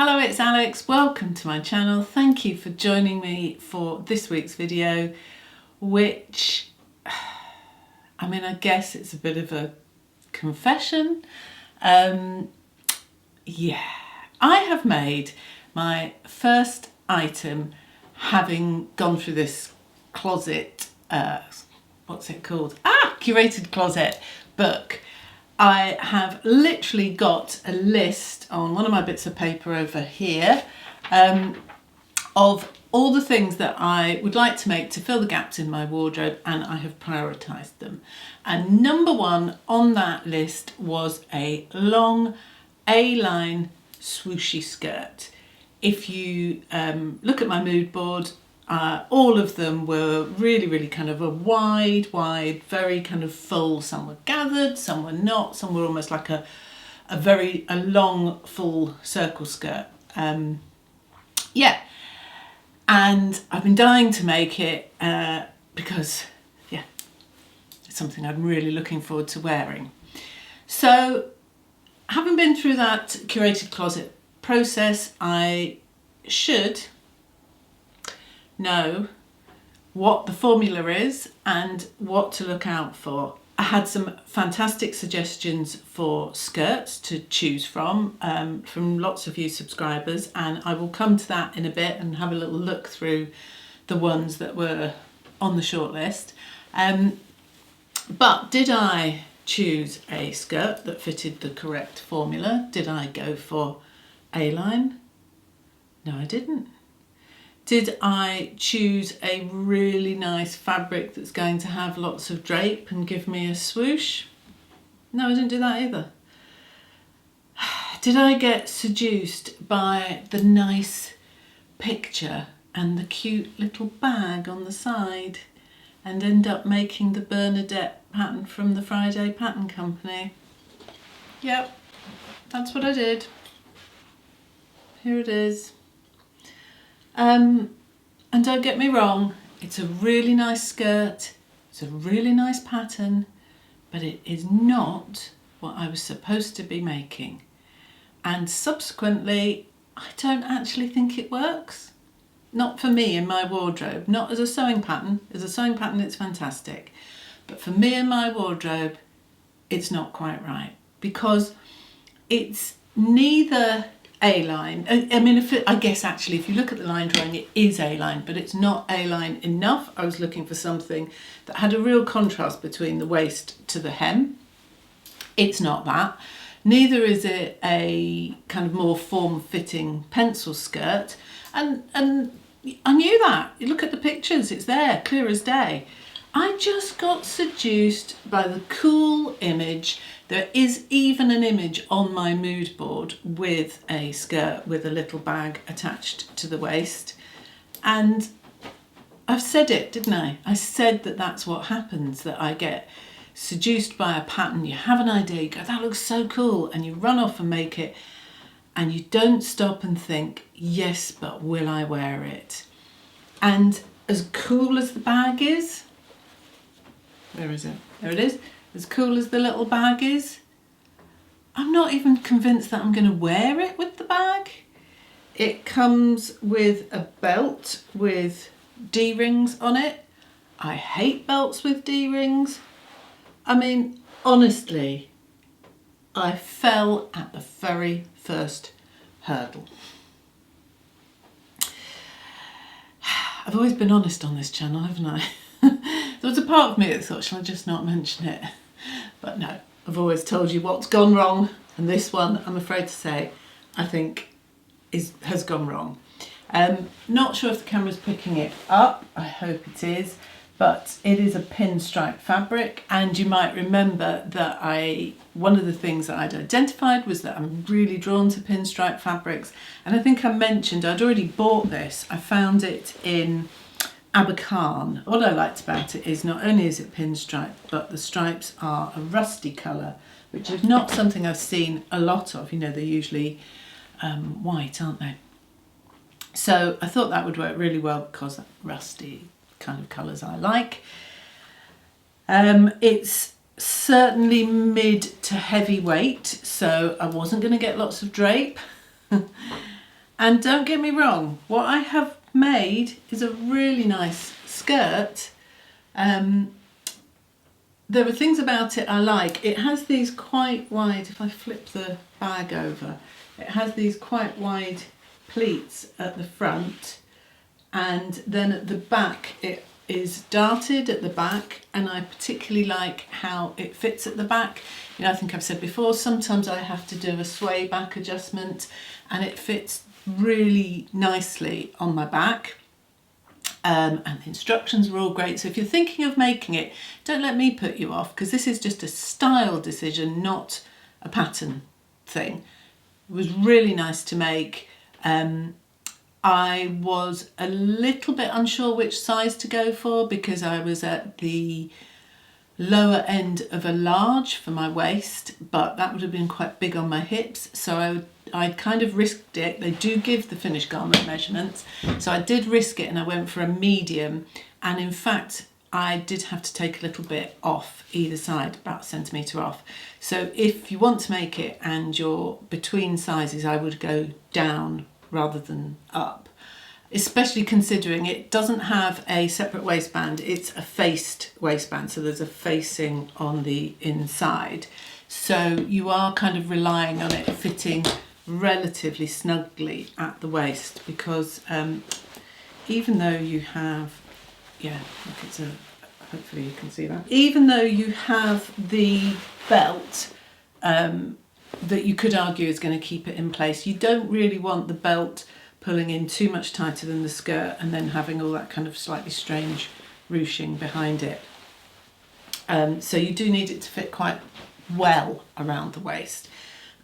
Hello, it's Alex. Welcome to my channel. Thank you for joining me for this week's video, which, I guess it's a bit of a confession. Yeah, I have made my first item having gone through this closet, what's it called? Curated Closet book. I have literally got a list on one of my bits of paper over here of all the things that I would like to make to fill the gaps in my wardrobe, and I have prioritised them. And number one on that list was a long A-line swooshy skirt. If you look at my mood board, all of them were really kind of a wide, very kind of full. Some were gathered, some were not, some were almost like a long, full circle skirt. Yeah, and I've been dying to make it because, yeah, it's something I'm really looking forward to wearing. So, having been through that Curated Closet process, I should know what the formula is and what to look out for. I had some fantastic suggestions for skirts to choose from lots of you subscribers, and I will come to that in a bit and have a little look through the ones that were on the shortlist. But did I choose a skirt that fitted the correct formula? Did I go for A-line? No, I didn't. Did I choose a really nice fabric that's going to have lots of drape and give me a swoosh? No, I didn't do that either. Did I get seduced by the nice picture and the cute little bag on the side and end up making the Bernadette pattern from the Friday Pattern Company? Yep, that's what I did. Here it is. And don't get me wrong, it's a really nice skirt, it's a really nice pattern, but it is not what I was supposed to be making. And subsequently, I don't actually think it works. Not for me in my wardrobe, not as a sewing pattern. As a sewing pattern, it's fantastic. But for me in my wardrobe, it's not quite right, because it's neither A-line. I guess actually if you look at the line drawing, it is A-line, but it's not A-line enough. I was looking for something that had a real contrast between the waist to the hem. It's not that. Neither is it a kind of more form-fitting pencil skirt. And I knew that. You look at the pictures, it's there, clear as day. I just got seduced by the cool image. There is even an image on my mood board with a skirt with a little bag attached to the waist. And I've said it, didn't I? I said that that's what happens, that I get seduced by a pattern. You have an idea, you go, that looks so cool, and you run off and make it, and you don't stop and think, yes, but will I wear it? And as cool as the bag is, where is it? There it is. As cool as the little bag is, I'm not even convinced that I'm going to wear it with the bag. It comes with a belt with D-rings on it. I hate belts with D-rings. Honestly, I fell at the very first hurdle. I've always been honest on this channel, haven't I? There was a part of me that thought, shall I just not mention it? But no, I've always told you what's gone wrong, and this one, I'm afraid to say, I think has gone wrong. Not sure if the camera's picking it up, I hope it is, but it is a pinstripe fabric, and you might remember that one of the things that I'd identified was that I'm really drawn to pinstripe fabrics, and I think I mentioned I'd already bought this. I found it in Abakhan. What I liked about it is not only is it pinstripe, but the stripes are a rusty colour, which is not something I've seen a lot of. You know, they're usually white, aren't they? So I thought that would work really well because that rusty kind of colours I like. It's certainly mid to heavyweight, so I wasn't going to get lots of drape. And don't get me wrong, what I have made is a really nice skirt. There are things about it I like. It has these quite wide, if I flip the bag over, it has these quite wide pleats at the front, and then at the back it is darted at the back, and I particularly like how it fits at the back. You know, I think I've said before, sometimes I have to do a sway back adjustment and it fits really nicely on my back. And the instructions were all great. So if you're thinking of making it, don't let me put you off, because this is just a style decision, not a pattern thing. It was really nice to make. I was a little bit unsure which size to go for, because I was at the lower end of a large for my waist, but that would have been quite big on my hips, so I kind of risked it. They do give the finished garment measurements, so I did risk it and I went for a medium, and in fact I did have to take a little bit off either side, about a centimetre off. So if you want to make it and you're between sizes, I would go down rather than up, especially considering it doesn't have a separate waistband, it's a faced waistband, so there's a facing on the inside, so you are kind of relying on it fitting relatively snugly at the waist, because even though you have, yeah, look, it's a, hopefully you can see that, even though you have the belt that you could argue is going to keep it in place, you don't really want the belt pulling in too much tighter than the skirt and then having all that kind of slightly strange ruching behind it. So you do need it to fit quite well around the waist,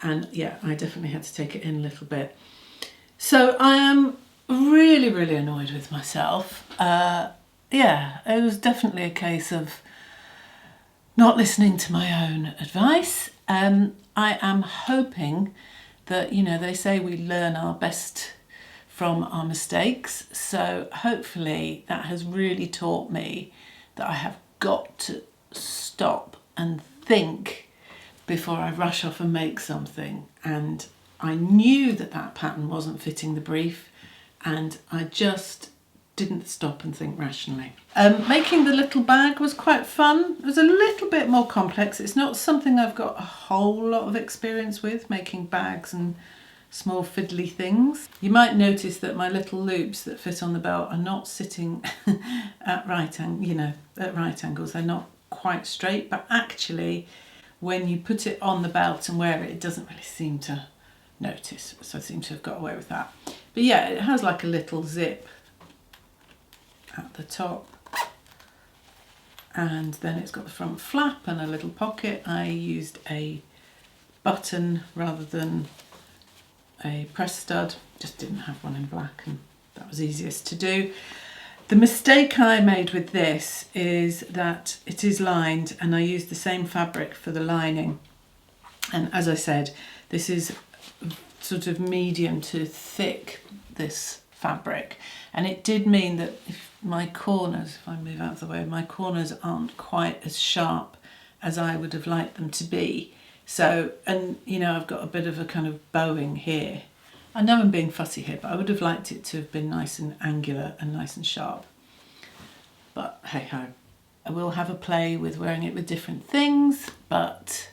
and yeah, I definitely had to take it in a little bit. So I am really annoyed with myself. Yeah, it was definitely a case of not listening to my own advice. I am hoping that, you know, they say we learn our best from our mistakes, so hopefully that has really taught me that I have got to stop and think before I rush off and make something. And I knew that that pattern wasn't fitting the brief, and I just didn't stop and think rationally. Making the little bag was quite fun. It was a little bit more complex. It's not something I've got a whole lot of experience with, making bags and small fiddly things. You might notice that my little loops that fit on the belt are not sitting at right angles. They're not quite straight, but actually when you put it on the belt and wear it, it doesn't really seem to notice. So I seem to have got away with that. But yeah, it has like a little zip at the top, and then it's got the front flap and a little pocket. I used a button rather than a press stud, just didn't have one in black, and that was easiest to do. The mistake I made with this is that it is lined, and I used the same fabric for the lining, and as I said, this is sort of medium to thick, this fabric, and it did mean that if my corners, if I move out of the way, my corners aren't quite as sharp as I would have liked them to be. So, and you know, I've got a bit of a kind of bowing here. I know I'm being fussy here, but I would have liked it to have been nice and angular and nice and sharp. But hey ho, I will have a play with wearing it with different things, but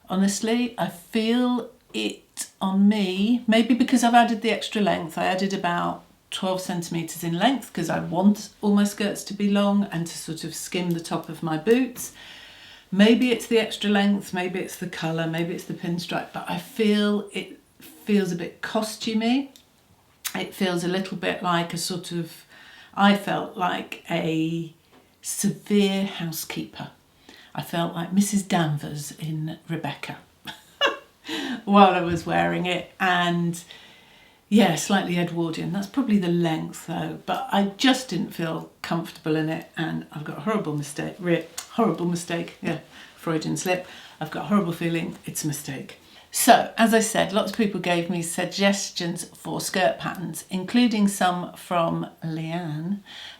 honestly, I feel it on me, maybe because I've added the extra length. I added about 12 centimetres in length because I want all my skirts to be long and to sort of skim the top of my boots. Maybe it's the extra length, maybe it's the colour, maybe it's the pinstripe, but I feel it feels a bit costumey. It feels a little bit like a sort of, I felt like a severe housekeeper. I felt like Mrs. Danvers in Rebecca while I was wearing it, and yeah, slightly Edwardian. That's probably the length though, but I just didn't feel comfortable in it, and I've got a horrible mistake, yeah, Freudian slip. I've got a horrible feeling it's a mistake. So, as I said, lots of people gave me suggestions for skirt patterns, including some from Leanne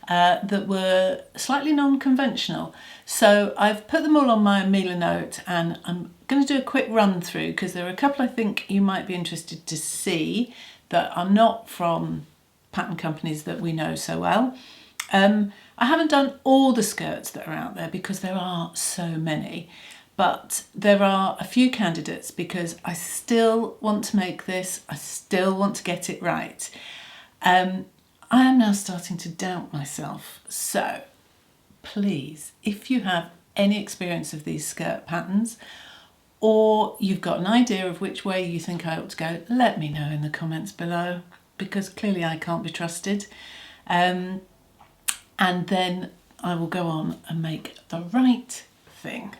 that were slightly non-conventional. So I've put them all on my Amira note, and I'm going to do a quick run through because there are a couple I think you might be interested to see that are not from pattern companies that we know so well. I haven't done all the skirts that are out there because there are so many, but there are a few candidates because I still want to make this, I still want to get it right. I am now starting to doubt myself, so please, if you have any experience of these skirt patterns or you've got an idea of which way you think I ought to go, let me know in the comments below because clearly I can't be trusted. And then I will go on and make the right thing.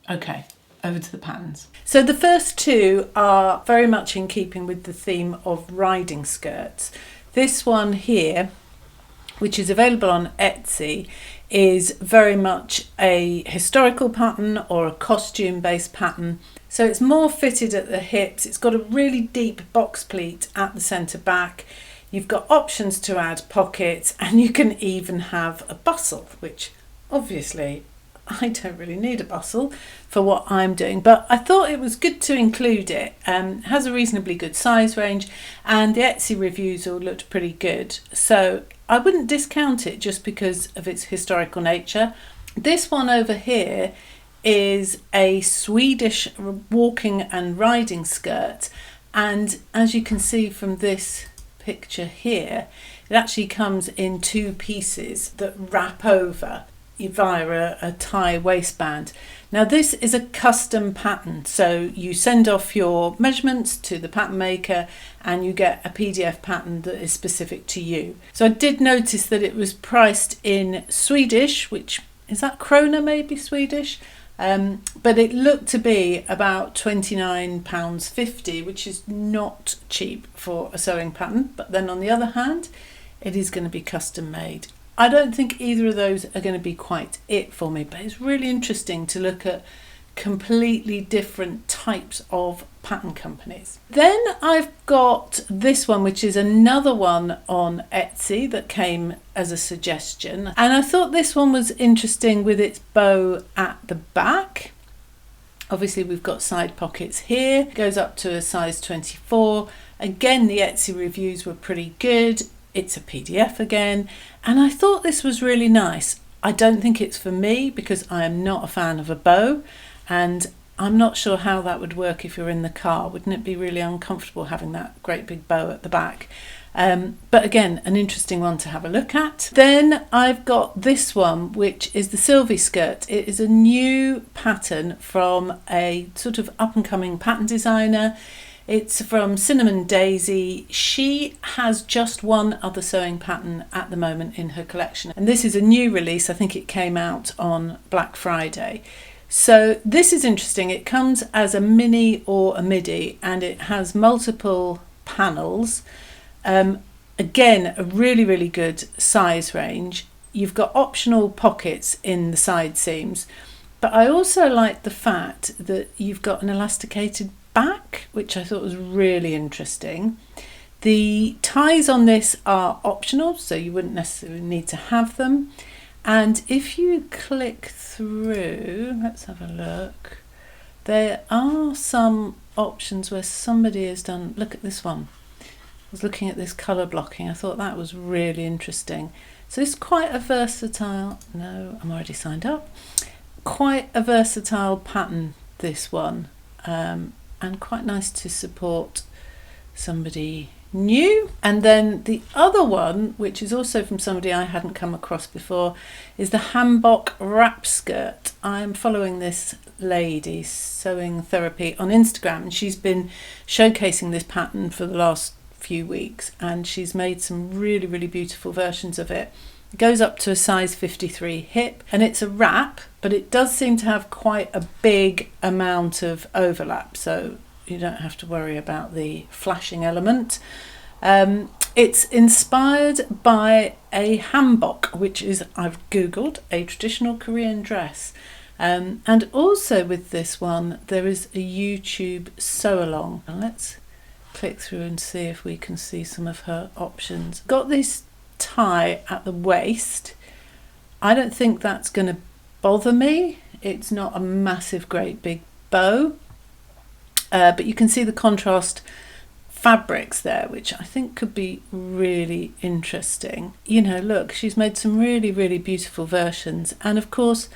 Okay, over to the patterns. So the first two are very much in keeping with the theme of riding skirts. This one here, which is available on Etsy, is very much a historical pattern or a costume based pattern. So it's more fitted at the hips. It's got a really deep box pleat at the centre back. You've got options to add pockets, and you can even have a bustle, which obviously I don't really need a bustle for what I'm doing, but I thought it was good to include it. It has a reasonably good size range and the Etsy reviews all looked pretty good. So I wouldn't discount it just because of its historical nature. This one over here is a Swedish walking and riding skirt, and as you can see from this picture here, it actually comes in two pieces that wrap over via a tie waistband. Now this is a custom pattern, so you send off your measurements to the pattern maker and you get a PDF pattern that is specific to you. So I did notice that it was priced in Swedish, which is that krona, maybe Swedish, but it looked to be about £29.50, which is not cheap for a sewing pattern. But then on the other hand, it is going to be custom made. I don't think either of those are going to be quite it for me, but it's really interesting to look at completely different types of pattern companies. Then I've got this one, which is another one on Etsy that came as a suggestion, and I thought this one was interesting with its bow at the back. Obviously we've got side pockets here, it goes up to a size 24. Again, the Etsy reviews were pretty good. It's a PDF again, and I thought this was really nice. I don't think it's for me because I am not a fan of a bow, and I'm not sure how that would work if you're in the car. Wouldn't it be really uncomfortable having that great big bow at the back? But again, an interesting one to have a look at. Then I've got this one, which is the Sylvie skirt. It is a new pattern from a sort of up-and-coming pattern designer. It's from Cinnamondaisy. She has just one other sewing pattern at the moment in her collection, and this is a new release. I think it came out on Black Friday. So this is interesting. It comes as a mini or a midi, and it has multiple panels. Again, a really, really good size range. You've got optional pockets in the side seams, but I also like the fact that you've got an elasticated back, which I thought was really interesting. The ties on this are optional, so you wouldn't necessarily need to have them. And if you click through, let's have a look, there are some options where somebody has done, look at this one. I was looking at this colour blocking, I thought that was really interesting. So it's quite a versatile, no, I'm already signed up, quite a versatile pattern, this one. And quite nice to support somebody new. And then the other one, which is also from somebody I hadn't come across before, is the Hanbok wrap skirt. I'm following this lady, Sewing Therapy, on Instagram, and she's been showcasing this pattern for the last few weeks, and she's made some really, really beautiful versions of it. It goes up to a size 53 hip, and it's a wrap, but it does seem to have quite a big amount of overlap, so you don't have to worry about the flashing element. It's inspired by a hanbok, which is, I've googled, a traditional Korean dress. And also with this one, there is a YouTube sew along. And let's click through and see if we can see some of her options. Got this tie at the waist. I don't think that's going to bother me. It's not a massive, great big bow, but you can see the contrast fabrics there, which I think could be really interesting. You know, look, she's made some really, really beautiful versions, and of course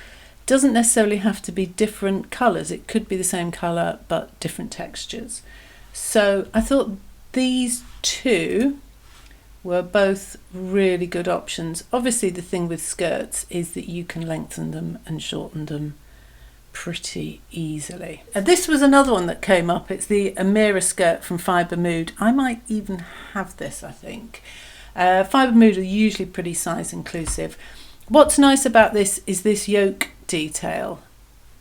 doesn't necessarily have to be different colours. It could be the same colour but different textures. So I thought these two were both really good options. Obviously the thing with skirts is that you can lengthen them and shorten them pretty easily. This was another one that came up. It's the Amira skirt from FibreMood. I might even have this, I think. FibreMood are usually pretty size inclusive. What's nice about this is this yoke detail.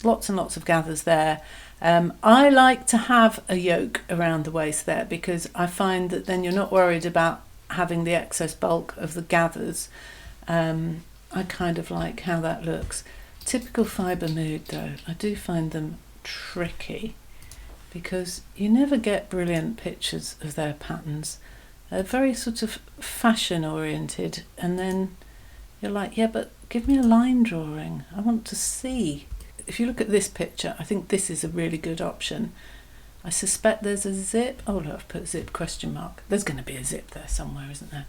Lots and lots of gathers there. I like to have a yoke around the waist there because I find that then you're not worried about having the excess bulk of the gathers. I kind of like how that looks. Typical FibreMood though, I do find them tricky because you never get brilliant pictures of their patterns. They're very sort of fashion oriented, and then you're like, yeah, but give me a line drawing. I want to see. If you look at this picture, I think this is a really good option. I suspect there's a zip. Oh, look, I've put zip question mark. There's going to be a zip there somewhere, isn't there?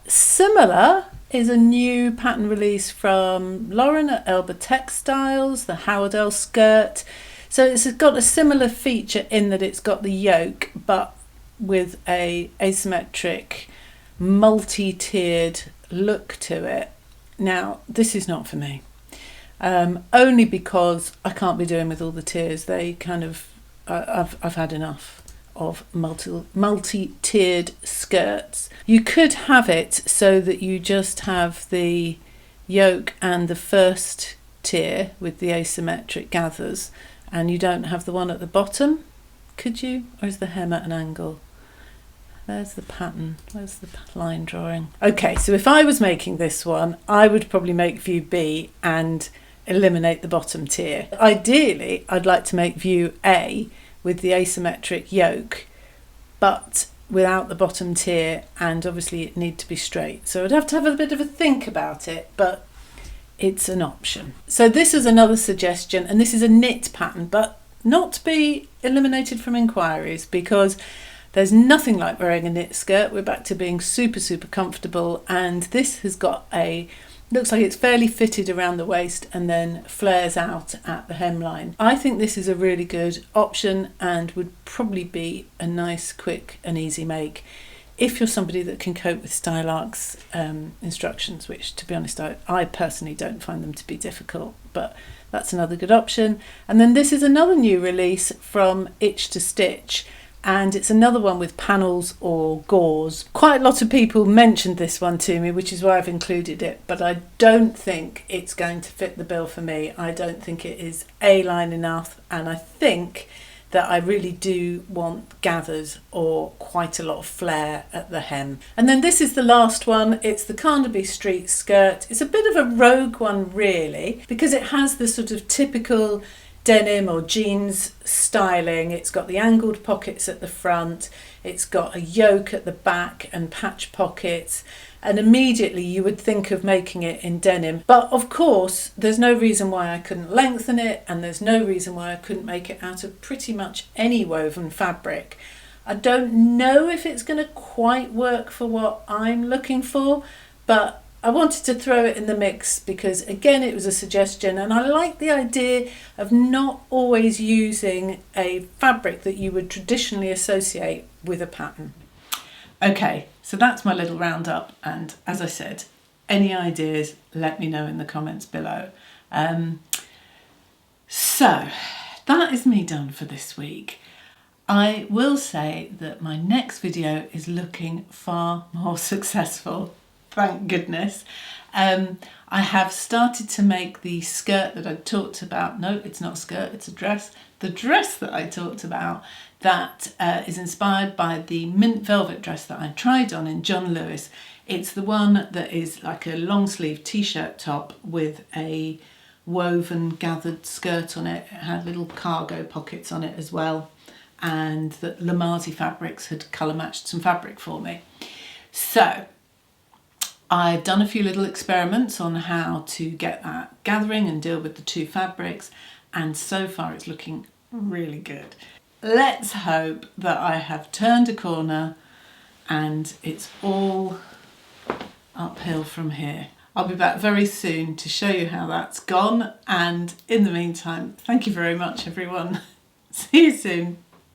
Similar is a new pattern release from Lauren at Elbe Textiles, the Howerdel skirt. So it's got a similar feature in that it's got the yoke, but with a asymmetric, multi-tiered look to it. Now, this is not for me. Only because I can't be doing with all the tiers. They kind of, I've had enough of multi-tiered skirts. You could have it so that you just have the yoke and the first tier with the asymmetric gathers, and you don't have the one at the bottom. Could you? Or is the hem at an angle? There's the pattern. Where's the line drawing? Okay, so if I was making this one, I would probably make view B and eliminate the bottom tier. Ideally, I'd like to make view A with the asymmetric yoke, but without the bottom tier, and obviously it need to be straight. So I'd have to have a bit of a think about it, but it's an option. So this is another suggestion, and this is a knit pattern, but not to be eliminated from inquiries, because there's nothing like wearing a knit skirt. We're back to being super, super comfortable, and this has got looks like it's fairly fitted around the waist and then flares out at the hemline. I think this is a really good option and would probably be a nice, quick and easy make if you're somebody that can cope with Style Arc's instructions, which, to be honest, I personally don't find them to be difficult, but that's another good option. And then this is another new release from Itch to Stitch, and it's another one with panels or gauze. Quite a lot of people mentioned this one to me, which is why I've included it, but I don't think it's going to fit the bill for me. I don't think it is A-line enough, and I think that I really do want gathers or quite a lot of flare at the hem. And then this is the last one. It's the Carnaby street skirt. It's a bit of a rogue one, really, because it has the sort of typical denim or jeans styling. It's got the angled pockets at the front, it's got a yoke at the back and patch pockets, and immediately you would think of making it in denim. But of course there's no reason why I couldn't lengthen it, and there's no reason why I couldn't make it out of pretty much any woven fabric. I don't know if it's going to quite work for what I'm looking for, but I wanted to throw it in the mix because, again, it was a suggestion, and I like the idea of not always using a fabric that you would traditionally associate with a pattern. Okay, so that's my little roundup, and as I said, any ideas, let me know in the comments below. So that is me done for this week. I will say that my next video is looking far more successful. Thank goodness. I have started to make the skirt that I talked about. No, it's not a skirt, it's a dress. The dress that I talked about that is inspired by the mint velvet dress that I tried on in John Lewis. It's the one that is like a long sleeve t-shirt top with a woven gathered skirt on it. It had little cargo pockets on it as well, and that Lamazi Fabrics had colour matched some fabric for me. So I've done a few little experiments on how to get that gathering and deal with the two fabrics, and so far it's looking really good. Let's hope that I have turned a corner and it's all uphill from here. I'll be back very soon to show you how that's gone, and in the meantime, thank you very much everyone. See you soon.